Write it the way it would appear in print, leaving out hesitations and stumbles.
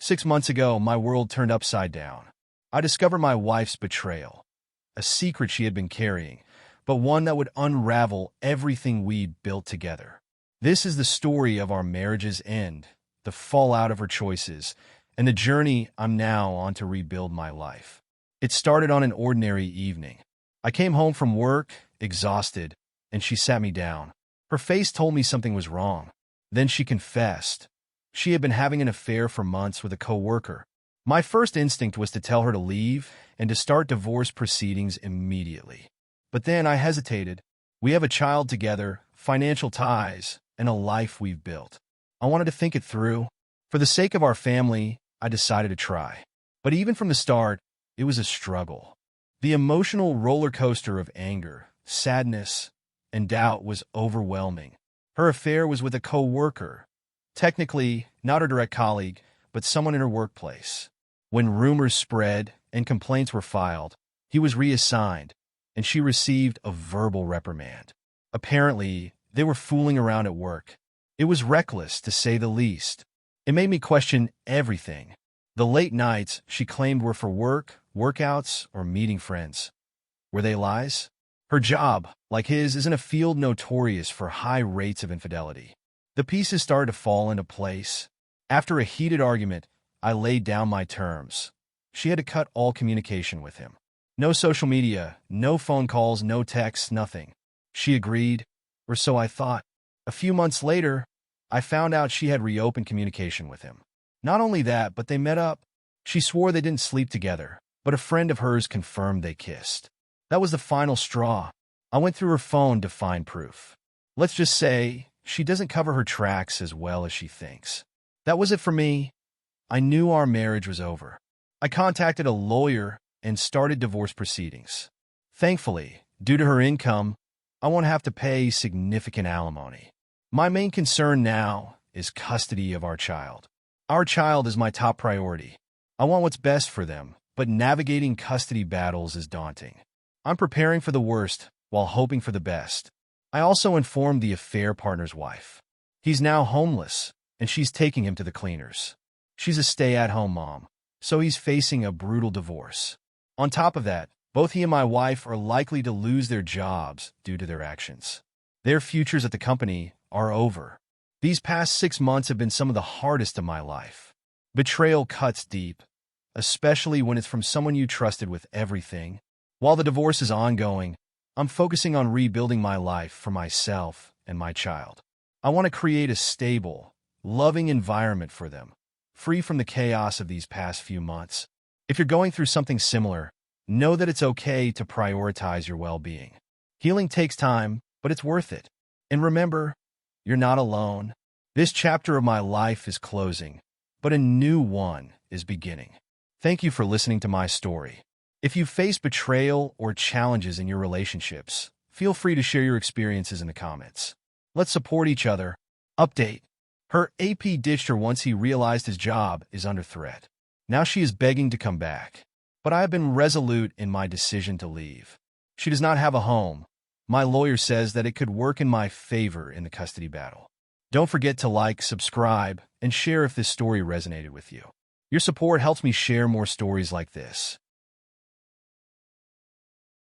6 months ago, my world turned upside down. I discovered my wife's betrayal, a secret she had been carrying, but one that would unravel everything we'd built together. This is the story of our marriage's end, the fallout of her choices, and the journey I'm now on to rebuild my life. It started on an ordinary evening. I came home from work, exhausted, and she sat me down. Her face told me something was wrong. Then she confessed. She had been having an affair for months with a coworker. My first instinct was to tell her to leave and to start divorce proceedings immediately. But then I hesitated. We have a child together, financial ties, and a life we've built. I wanted to think it through. For the sake of our family, I decided to try. But even from the start, it was a struggle. The emotional roller coaster of anger, sadness, and doubt was overwhelming. Her affair was with a coworker. Technically, not her direct colleague, but someone in her workplace. When rumors spread and complaints were filed, he was reassigned, and she received a verbal reprimand. Apparently, they were fooling around at work. It was reckless, to say the least. It made me question everything. The late nights she claimed were for work, workouts, or meeting friends. Were they lies? Her job, like his, is in a field notorious for high rates of infidelity. The pieces started to fall into place. After a heated argument, I laid down my terms. She had to cut all communication with him. No social media, no phone calls, no texts, nothing. She agreed, or so I thought. A few months later, I found out she had reopened communication with him. Not only that, but they met up. She swore they didn't sleep together, but a friend of hers confirmed they kissed. That was the final straw. I went through her phone to find proof. Let's just say, she doesn't cover her tracks as well as she thinks. That was it for me. I knew our marriage was over. I contacted a lawyer and started divorce proceedings. Thankfully, due to her income, I won't have to pay significant alimony. My main concern now is custody of our child. Our child is my top priority. I want what's best for them, but navigating custody battles is daunting. I'm preparing for the worst while hoping for the best. I also informed the affair partner's wife. He's now homeless, and she's taking him to the cleaners. She's a stay-at-home mom, so he's facing a brutal divorce. On top of that, both he and my wife are likely to lose their jobs due to their actions. Their futures at the company are over. These past 6 months have been some of the hardest of my life. Betrayal cuts deep, especially when it's from someone you trusted with everything. While the divorce is ongoing, I'm focusing on rebuilding my life for myself and my child. I want to create a stable, loving environment for them, free from the chaos of these past few months. If you're going through something similar, know that it's okay to prioritize your well-being. Healing takes time, but it's worth it. And remember, you're not alone. This chapter of my life is closing, but a new one is beginning. Thank you for listening to my story. If you face betrayal or challenges in your relationships, feel free to share your experiences in the comments. Let's support each other. Update. Her AP ditched her once he realized his job is under threat. Now she is begging to come back. But I have been resolute in my decision to leave. She does not have a home. My lawyer says that it could work in my favor in the custody battle. Don't forget to like, subscribe, and share if this story resonated with you. Your support helps me share more stories like this.